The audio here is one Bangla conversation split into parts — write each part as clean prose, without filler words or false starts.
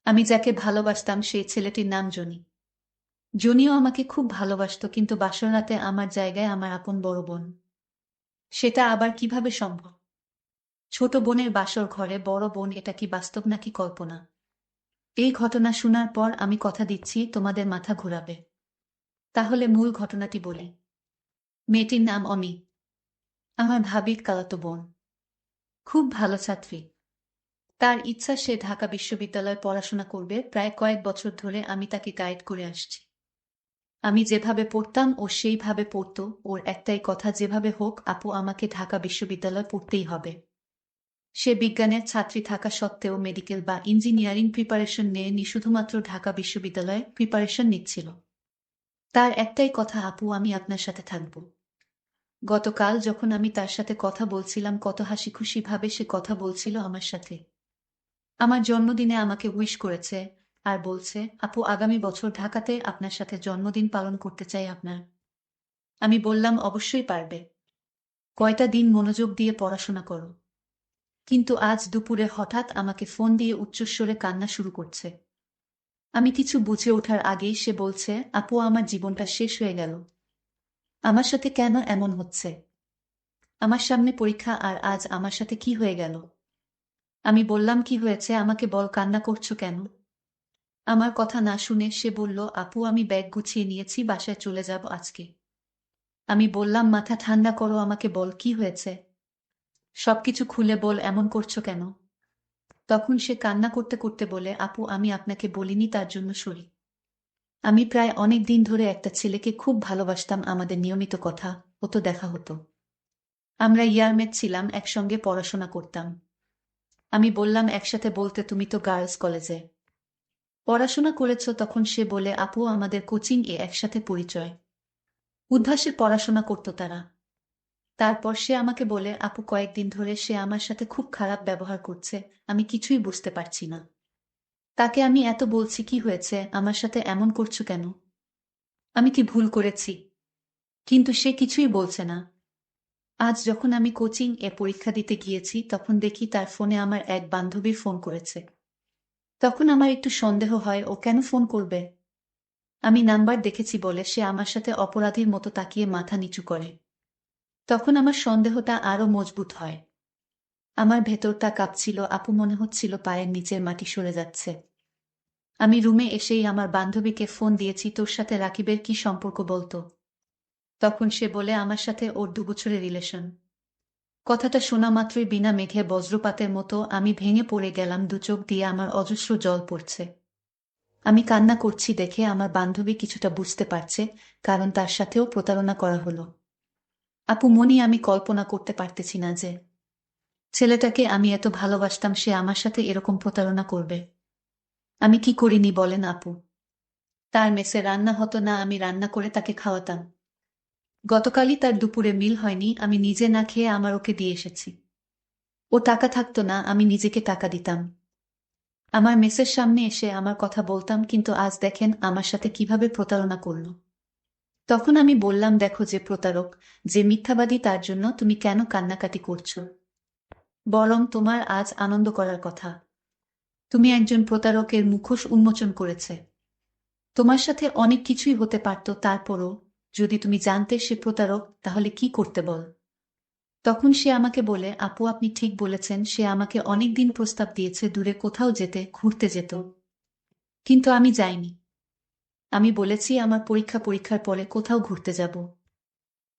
আমি যাকে ভালোবাসতাম সেই ছেলেটির নাম জনি। জনিও আমাকে খুব ভালোবাসতো, কিন্তু বাসর রাতে আমার জায়গায় আমার আপন বড় বোন। সেটা আবার কিভাবে সম্ভব? ছোট বোনের বাসর ঘরে বড় বোন, এটা কি বাস্তব নাকি কল্পনা? এই ঘটনা শোনার পর আমি কথা দিচ্ছি তোমাদের মাথা ঘোরাবে। তাহলে মূল ঘটনাটি বলি। মেয়েটির নাম অমি। আমার ভাবির খালাতো বোন। খুব ভালো ছাত্রী। তার ইচ্ছা সে ঢাকা বিশ্ববিদ্যালয়ে পড়াশোনা করবে। প্রায় কয়েক বছর ধরে আমি তাকে গাইড করে আসছি। আমি যেভাবে পড়তাম ও সেইভাবে পড়তো। ওর একটাই কথা, যেভাবে হোক আপু আমাকে ঢাকা বিশ্ববিদ্যালয়ে পড়তেই হবে। সে বিজ্ঞানের ছাত্রী থাকা সত্ত্বেও মেডিকেল বা ইঞ্জিনিয়ারিং প্রিপারেশন নেয়নি, শুধুমাত্র ঢাকা বিশ্ববিদ্যালয়ে প্রিপারেশন নিচ্ছিল। তার একটাই কথা, আপু আমি আপনার সাথে থাকব। গতকাল যখন আমি তার সাথে কথা বলছিলাম, কত হাসি খুশি ভাবে সে কথা বলছিল আমার সাথে। আমার জন্মদিনে আমাকে উইশ করেছে আর বলছে, আপু আগামী বছর ঢাকাতে আপনার সাথে জন্মদিন পালন করতে চাই আপনার। আমি বললাম অবশ্যই পারবে। কয়টা দিন মনোযোগ দিয়ে পড়াশোনা করো। কিন্তু আজ দুপুরে হঠাৎ আমাকে ফোন দিয়ে উচ্চস্বরে কান্না শুরু করছে। আমি কিছু বুঝে ওঠার আগেই সে বলছে, আপু আমার জীবনটা শেষ হয়ে গেল। আমার সাথে কেন এমন হচ্ছে? আমার সামনে পরীক্ষা আর আজ আমার সাথে কি হয়ে গেল? আমি বললাম, কি হয়েছে আমাকে বল, কান্না করছো কেন? আমার কথা না শুনে সে বলল, আপু আমি ব্যাগ গুছিয়ে নিয়েছি, বাসায় চলে যাব আজকে। আমি বললাম, মাথা ঠান্ডা করো, আমাকে বল কি হয়েছে। সবকিছু খুলে বল, এমন করছো কেন? তখন সে কান্না করতে করতে বলে, আপু আমি আপনাকে বলিনি, তার জন্য সরি। আমি প্রায় অনেক দিন ধরে একটা ছেলেকে খুব ভালোবাসতাম, আমাদের নিয়মিত কথা হতো, দেখা হতো। আমরা ইয়ারমেট ছিলাম, একসঙ্গে পড়াশোনা করতাম। আমি বললাম, একসাথে বলতে তুমি তো গার্লস কলেজে পড়াশোনা করেছ। তখন সে বলে, আপু আমাদের কোচিং এ একসাথে পরিচয়। উদ্ভাসে পড়াশোনা করতো তারা। তারপর সে আমাকে বলে, আপু কয়েকদিন ধরে সে আমার সাথে খুব খারাপ ব্যবহার করছে। আমি কিছুই বুঝতে পারছি না। তাকে আমি এত বলছি, কি হয়েছে, আমার সাথে এমন করছো কেন? আমি কি ভুল করেছি? কিন্তু সে কিছুই বলছে না। আজ যখন আমি কোচিং এ পরীক্ষা দিতে গিয়েছি, তখন দেখি তার ফোনে আমার এক বান্ধবীর ফোন করেছে। তখন আমার একটু সন্দেহ হয়, ও কেন ফোন করবে। আমি নাম্বার দেখেছি বলে সে আমার সাথে অপরাধীর মতো তাকিয়ে মাথা নিচু করে। তখন আমার সন্দেহটা আরো মজবুত হয়। আমার ভেতরটা কাঁপছিল, আপু মনে হচ্ছিল পায়ের নিচের মাটি সরে যাচ্ছে। আমি রুমে এসেই আমার বান্ধবীকে ফোন দিয়েছি, তোর সাথে রাকিবের কি সম্পর্ক বলতো। তখন সে বলে, আমার সাথে ওর 2 বছরের রিলেশন। কথাটা শোনা মাত্রই বিনা মেঘে বজ্রপাতের মতো আমি ভেঙে পড়ে গেলাম, দু চোখ দিয়ে আমার অজস্র জল পড়ছে। আমি কান্না করছি দেখে আমার বান্ধবী কিছুটা বুঝতে পারছে, কারণ তার সাথেও প্রতারণা করা হলো। আপু মনি, আমি কল্পনা করতে পারতেছি না যে ছেলেটাকে আমি এত ভালোবাসতাম সে আমার সাথে এরকম প্রতারণা করবে। আমি কি করিনি বলেন আপু? তার মেসে রান্না হতো না, আমি রান্না করে তাকে খাওয়াতাম। গতকালই তার দুপুরে মিল হয়নি, আমি নিজে না খেয়ে আমার ওকে দিয়ে এসেছি। ও টাকা থাকতো না, আমি নিজেকে টাকা দিতাম। আমার মেসের সামনে এসে আমার কথা বলতাম, কিন্তু আজ দেখেন আমার সাথে কিভাবে প্রতারণা করলো। তখন আমি বললাম, দেখো যে প্রতারক, যে মিথ্যাবাদী, তার জন্য তুমি কেন কান্নাকাটি করছো? বরং তোমার আজ আনন্দ করার কথা। তুমি একজন প্রতারকের মুখোশ উন্মোচন করেছে। তোমার সাথে অনেক কিছুই হতে পারত, তারপরও যদি তুমি জানতে সে প্রতারক, তাহলে কি করতে বল? তখন সে আমাকে বলে, আপু আপনি ঠিক বলেছেন, সে আমাকে অনেক দিন প্রস্তাব দিয়েছে দূরে কোথাও যেতে, ঘুরতে যেত। কিন্তু আমি যাইনি। আমি বলেছি আমার পরীক্ষার পরে কোথাও ঘুরতে যাব।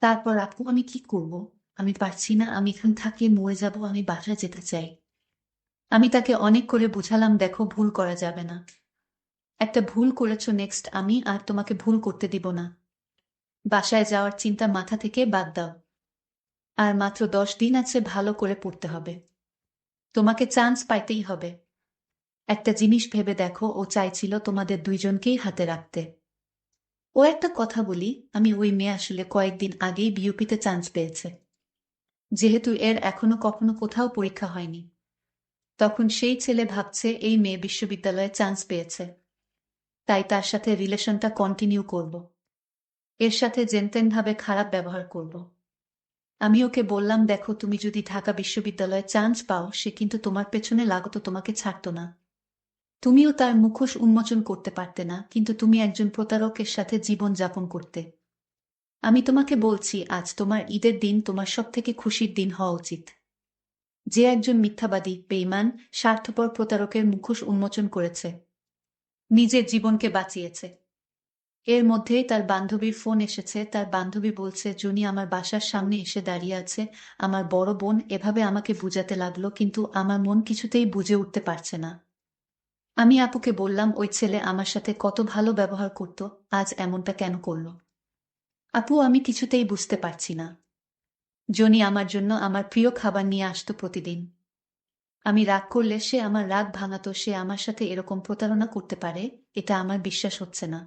তারপর আপু আমি কি করব? আমি পারছি না, আমি এখানে থাকলে মরে যাব, আমি বাসায় যেতে চাই। আমি তাকে অনেক করে বুঝালাম, দেখো ভুল করা যাবে না। একটা ভুল করেছো, নেক্সট আমি আর তোমাকে ভুল করতে দিব না। বাসায় যাওয়ার চিন্তা মাথা থেকে বাদ দাও। আর মাত্র 10 দিন আছে, ভালো করে পড়তে হবে। তোমাকে চান্স পাইতেই হবে। একটা জিনিস ভেবে দেখো, ও চাইছিল তোমাদের দুইজনকেই হাতে রাখতে। ও একটা কথা বলি, আমি ওই মেয়ে আসলে কয়েকদিন আগেই বিউপিতে চান্স পেয়েছে। যেহেতু এর এখনো কখনো কোথাও পরীক্ষা হয়নি, তখন সেই ছেলে ভাবছে এই মেয়ে বিশ্ববিদ্যালয়ে চান্স পেয়েছে, তাই তার সাথে রিলেশনটা কন্টিনিউ করব। এর সাথে যেনতেনভাবে খারাপ ব্যবহার করব। আমি ওকে বললাম, দেখো তুমি যদি ঢাকা বিশ্ববিদ্যালয়ে চান্স পাও, সে কিন্তু তোমার পেছনে লাগতো, তোমাকে ছাড়তো না। তুমিও তার মুখোশ উন্মোচন করতে পারতে না, কিন্তু তুমি একজন প্রতারকের সাথে জীবন যাপন করতে। আমি তোমাকে বলছি, আজ তোমার ঈদের দিন, তোমার সবথেকে খুশির দিন হওয়া উচিত। যে একজন মিথ্যাবাদী, বেঈমান, স্বার্থপর প্রতারকের মুখোশ উন্মোচন করেছে, নিজের জীবনকে বাঁচিয়েছে। এর মধ্যেই তার বান্ধবীর ফোন এসেছে। তার বান্ধবী বলছে, জুনি আমার বাসার সামনে এসে দাঁড়িয়ে আছে। আমার বড় বোন এভাবে আমাকে বুঝাতে লাগলো, কিন্তু আমার মন কিছুতেই বুঝে উঠতে পারছে না। আমি আপুকে বললাম, ওই ছেলে আমার সাথে কত ভালো ব্যবহার করত, আজ এমনটা কেন করলো? আপু, আমি কিছুতেই বুঝতে পারছি না। জনি আমার জন্য আমার প্রিয় খাবার নিয়ে আসতো প্রতিদিন। আমি রাগ করলে সে আমার রাগ ভাঙাতো। সে আমার সাথে এরকম প্রতারণা করতে পারে, এটা আমার বিশ্বাস হচ্ছে না।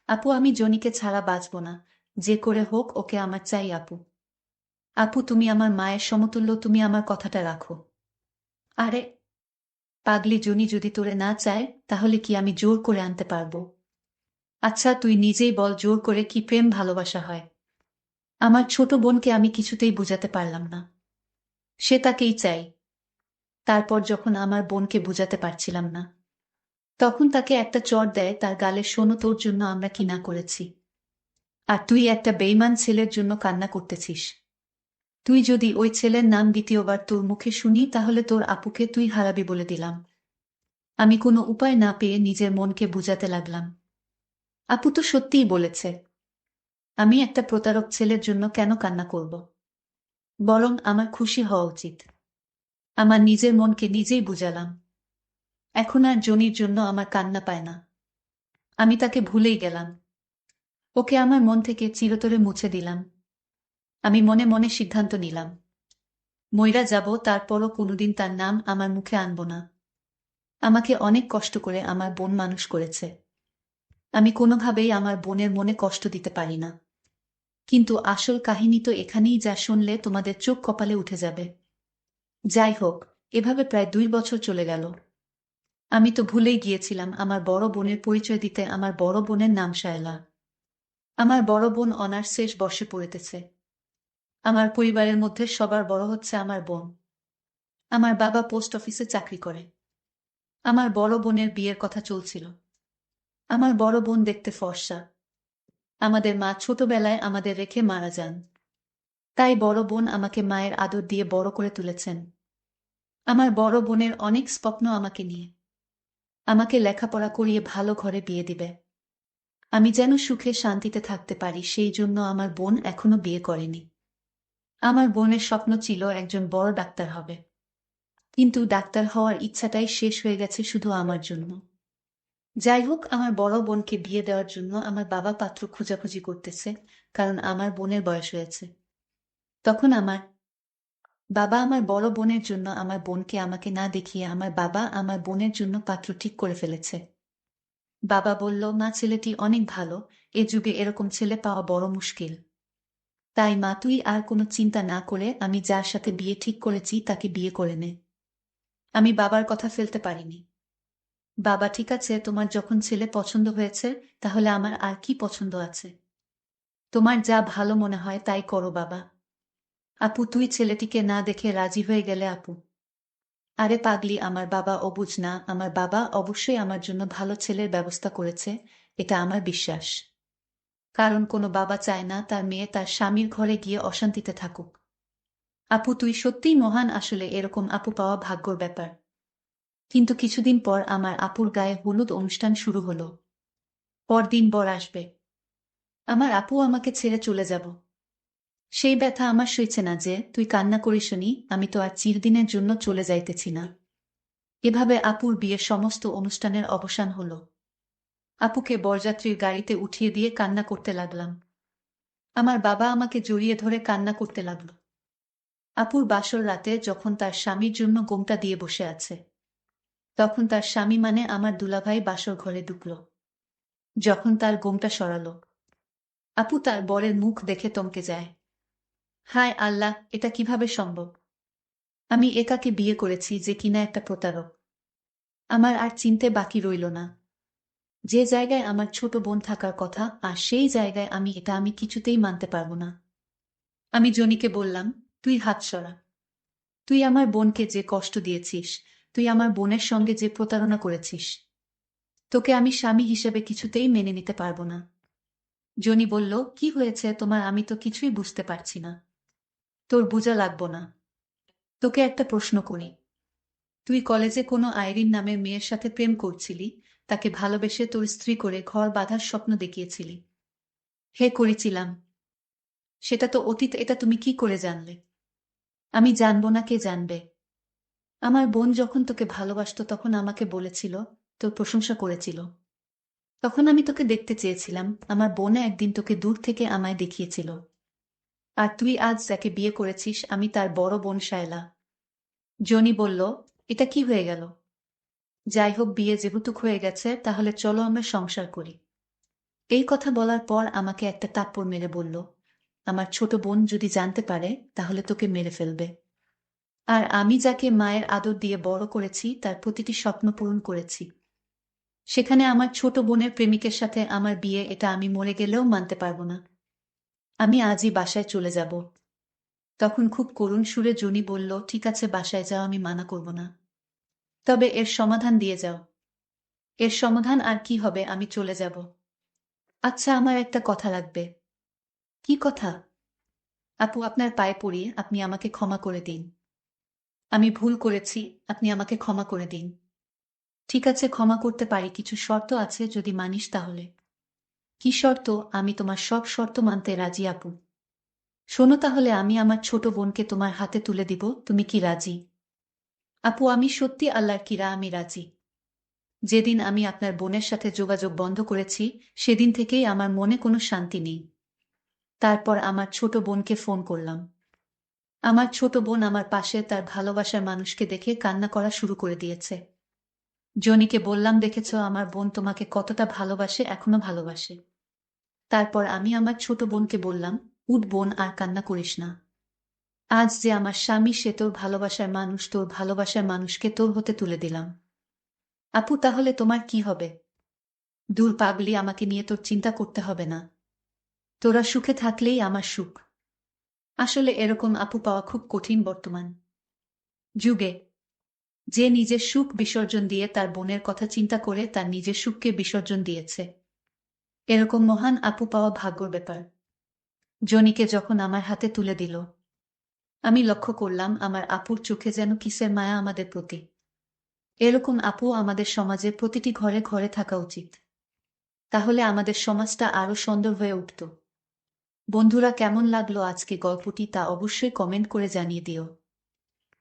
আপু, আমি জনিকে ছাড়া বাঁচব না। যে করে হোক ওকে আমার চাই আপু। আপু, তুমি আমার মায়ের সমতুল্য, তুমি আমার কথাটা রাখো। আরে পাগলি, জনি যদি তোরে না চায় তাহলে কি আমি জোর করে আনতে পারবো? আচ্ছা তুই নিজেই বল, জোর করে কি প্রেম ভালোবাসা হয়? আমার ছোট বোনকে আমি কিছুতেই বুঝাতে পারলাম না। সে তাকেই চাই। তারপর যখন আমার বোনকে বুঝাতে পারছিলাম না, তখন তাকে একটা চড় দেয় তার গালে। শোনো, তোর জন্য আমরা কি না করেছি, আর তুই একটা বেইমান ছেলের জন্য কান্না করতেছিস। তুই যদি ওই ছেলের নাম দ্বিতীয়বার তোর মুখে শুনি তাহলে তোর আপুকে তুই হারাবি বলে দিলাম। আমি কোনো উপায় না পেয়ে নিজের মনকে বুঝাতে লাগলাম। আপু তো সত্যিই বলেছে, আমি একটা প্রতারক ছেলের জন্য কেন কান্না করব? বরং আমার খুশি হওয়া উচিত। আমার নিজের মনকে নিজেই বুঝালাম। এখন আর জনির জন্য আমার কান্না পায় না। আমি তাকে ভুলেই গেলাম। ওকে আমার মন থেকে চিরতরে মুছে দিলাম। আমি মনে মনে সিদ্ধান্ত নিলাম, মইরা যাব, তারপরও কোনোদিন তার নাম আমার মুখে আনব না। আমাকে অনেক কষ্ট করে আমার বোন মানুষ করেছে। আমি কোনোভাবেই আমার বোনের মনে কষ্ট দিতে পারি না। কিন্তু আসল কাহিনী তো এখানেই, যা শুনলে তোমাদের চোখ কপালে উঠে যাবে। যাই হোক, এভাবে প্রায় 2 বছর চলে গেল। আমি তো ভুলেই গিয়েছিলাম আমার বড় বোনের পরিচয় দিতে। আমার বড় বোনের নাম শায়লা। আমার বড় বোন অনার্স শেষ বর্ষে পড়িতেছে। আমার পরিবারের মধ্যে সবার বড় হচ্ছে আমার বোন। আমার বাবা পোস্ট অফিসে চাকরি করে। আমার বড় বোনের বিয়ের কথা চলছিল। আমার বড় বোন দেখতে ফর্সা। আমাদের মা ছোটবেলায় আমাদের রেখে মারা যান। তাই বড় বোন আমাকে মায়ের আদর দিয়ে বড় করে তুলেছেন। আমার বড় বোনের অনেক স্বপ্ন আমাকে নিয়ে। আমাকে লেখাপড়া করিয়ে ভালো ঘরে বিয়ে দিবে। আমি যেন সুখে শান্তিতে থাকতে পারি, সেই জন্য আমার বোন এখনো বিয়ে করেনি। আমার বোনের স্বপ্ন ছিল একজন বড় ডাক্তার হবে। কিন্তু ডাক্তার হওয়ার ইচ্ছাটাই শেষ হয়ে গেছে শুধু আমার জন্য। যাই হোক, আমার বড় বোনকে বিয়ে দেওয়ার জন্য আমার বাবা পাত্র খোঁজাখুঁজি করতেছে, কারণ আমার বোনের বয়স হয়েছে। তখন আমার বাবা আমার বড় বোনের জন্য, আমার বোনকে আমাকে না দেখিয়ে, আমার বাবা আমার বোনের জন্য পাত্র ঠিক করে ফেলেছে। বাবা বলল, মা, ছেলেটি অনেক ভালো, এ যুগে এরকম ছেলে পাওয়া বড় মুশকিল। তাই মা, তুই আর কোনো চিন্তা না করে আমি যার সাথে বিয়ে ঠিক করেছি তাকে বিয়ে করে নে। আমি বাবার কথা ফেলতে পারিনি। বাবা, ঠিক আছে, তোমার যখন ছেলে পছন্দ হয়েছে তাহলে আমার আর কি পছন্দ আছে? তোমার যা ভালো মনে হয় তাই করো বাবা। আপু, তুই ছেলেটিকে না দেখে রাজি হয়ে গেলে আপু? আরে পাগলি, আমার বাবা অবুঝ না। আমার বাবা অবশ্যই আমার জন্য ভালো ছেলের ব্যবস্থা করেছে, এটা আমার বিশ্বাস। কারণ কোনো বাবা চায় না তার মেয়ে তার স্বামীর ঘরে গিয়ে অশান্তিতে থাকুক। আপু, তুই সত্যিই মহান। আসলে এরকম আপু পাওয়া ভাগ্যর ব্যাপার। কিন্তু কিছুদিন পর আমার আপুর গায়ে হলুদ অনুষ্ঠান শুরু হলো। পরদিন বর আসবে। আমার আপু আমাকে ছেড়ে চলে যাব। সেই ব্যথা আমার সইছে না। যে তুই কান্না করিসনি, আমি তো আর চিরদিনের জন্য চলে যাইতেছি না। এভাবে আপুর বিয়ের সমস্ত অনুষ্ঠানের অবসান হলো। আপুকে বরযাত্রীর গাড়িতে উঠিয়ে দিয়ে কান্না করতে লাগলাম। আমার বাবা আমাকে জড়িয়ে ধরে কান্না করতে লাগলো। আপুর বাসর রাতে যখন তার স্বামীর জন্য গোমটা দিয়ে বসে আছে, তখন তার স্বামী মানে আমার দুলাভাই বাসর ঘরে ঢুকল। যখন তার গোমটা সরালো, আপু তার বরের মুখ দেখে থমকে যায়। হায় আল্লাহ, এটা কিভাবে সম্ভব? আমি একাকে বিয়ে করেছি যে কিনা একটা প্রতারক। আমার আর চিনতে বাকি রইল না। যে জায়গায় আমার ছোট বোন থাকার কথা, আর সেই জায়গায় আমি কিছুতেই মানতে পারবো না। আমি জনিকে বললাম, তুই হাত সরা। তুই আমার বোনকে যে কষ্ট দিয়েছিস, তুই আমার বোনের সঙ্গে যে প্রতারণা করেছিস, তোকে আমি স্বামী হিসেবে কিছুতেই মেনে নিতে পারবো না। জনি বলল, কি হয়েছে তোমার? আমি তো কিছুই বুঝতে পারছি না। তোর বোঝা লাগবো না। তোকে একটা প্রশ্ন করি, তুই কলেজে কোনো আইরিন নামের মেয়ের সাথে প্রেম করছিলি, তাকে ভালোবেসে তোর স্ত্রী করে ঘর বাঁধার স্বপ্ন দেখিয়েছিলি। হে, করেছিলাম। সেটা তো অতীত, এটা তুমি কি করে জানলে? আমি জানবো না, কে জানবে? আমার বোন যখন তোকে ভালোবাসতো তখন আমাকে বলেছিল, তোর প্রশংসা করেছিল। তখন আমি তোকে দেখতে চেয়েছিলাম, আমার বোনে একদিন তোকে দূর থেকে আমায় দেখিয়েছিল। আর তুই আজ যাকে বিয়ে করেছিস, আমি তার বড় বোন শায়লা। জনি বলল, এটা কি হয়ে গেল? যাই হোক, বিয়ে যেহেতু হয়ে গেছে, তাহলে চলো আমরা সংসার করি। এই কথা বলার পর আমাকে একটা থাপ্পড় মেরে বলল, আমার ছোট বোন যদি জানতে পারে তাহলে তোকে মেরে ফেলবে। আর আমি যাকে মায়ের আদর দিয়ে বড় করেছি, তার প্রতিটি স্বপ্ন পূরণ করেছি, সেখানে আমার ছোট বোনের প্রেমিকের সাথে আমার বিয়ে, এটা আমি মরে গেলেও মানতে পারবো না। আমি আজই বাসায় চলে যাব। তখন খুব করুণ সুরে জনি বলল, ঠিক আছে, বাসায় যাও, আমি মানা করব না। তবে এর সমাধান দিয়ে যাও। এর সমাধান আর কি হবে? আমি চলে যাব। আচ্ছা, আমার একটা কথা লাগবে। কি কথা? আপু, আপনার পায়ে পড়ি, আপনি আমাকে ক্ষমা করে দিন। আমি ভুল করেছি, আপনি আমাকে ক্ষমা করে দিন। ঠিক আছে, ক্ষমা করতে পারি, কিছু শর্ত আছে, যদি মানিস তাহলে। কি শর্ত? আমি তোমার সব শর্ত মানতে রাজি আপু। শোনো তাহলে, আমি আমার ছোট বোনকে তোমার হাতে তুলে দিব, তুমি কি রাজি? আপু, আমি সত্যি আল্লাহর কিরা, আমি রাজি। যেদিন আমি আপনার বোনের সাথে যোগাযোগ বন্ধ করেছি, সেদিন থেকেই আমার মনে কোনো শান্তি নেই। তারপর আমার ছোট বোনকে ফোন করলাম। আমার ছোট বোন আমার পাশে তার ভালোবাসার মানুষকে দেখে কান্না করা শুরু করে দিয়েছে। জনিকে বললাম, দেখেছ আমার বোন তোমাকে কতটা ভালোবাসে, এখনো ভালোবাসে। তারপর আমি আমার ছোট বোনকে বললাম, উঠ বোন, আর কান্না করিস না। আজ যে আমার স্বামী, সে তোর ভালোবাসার মানুষ, তোর ভালোবাসার মানুষকে তোর হতে তুলে দিলাম। আপু, তাহলে তোমার কি হবে? দূর পাগলি, আমাকে নিয়ে তোর চিন্তা করতে হবে না। তোরা সুখে থাকলেই আমার সুখ। আসলে এরকম আপু পাওয়া খুব কঠিন বর্তমান যুগে। যে নিজের সুখ বিসর্জন দিয়ে তার বোনের কথা চিন্তা করে তার নিজের সুখকে বিসর্জন দিয়েছে, এরকম মহান আপু পাওয়া ভাগ্যর ব্যাপার। জনিকে যখন আমার হাতে তুলে দিল, আমি লক্ষ্য করলাম আমার আপুর চোখে যেন কিসের মায়া আমাদের প্রতি। এরকম আপু আমাদের সমাজে প্রতিটি ঘরে ঘরে থাকা উচিত। তাহলে আমাদের সমাজটা আরো সুন্দর হয়ে উঠত। বন্ধুরা, কেমন লাগলো আজকে গল্পটি, তা অবশ্যই কমেন্ট করে জানিয়ে দিও।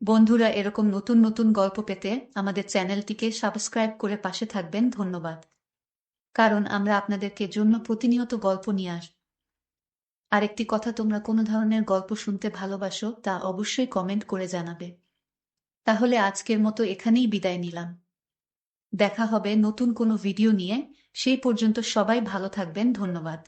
বন্ধুরা, এরকম নতুন নতুন গল্প পেতে আমাদের চ্যানেলটিকে সাবস্ক্রাইব করে পাশে থাকবেন। ধন্যবাদ। কারণ আমরা আপনাদেরকে জন্য প্রতিনিয়ত গল্প নিয়ে আসব। আরেকটি কথা, তোমরা কোনো ধরনের গল্প শুনতে ভালোবাসো তা অবশ্যই কমেন্ট করে জানাবে। তাহলে আজকের মতো এখানেই বিদায় নিলাম। দেখা হবে নতুন কোনো ভিডিও নিয়ে। সেই পর্যন্ত সবাই ভালো থাকবেন। ধন্যবাদ।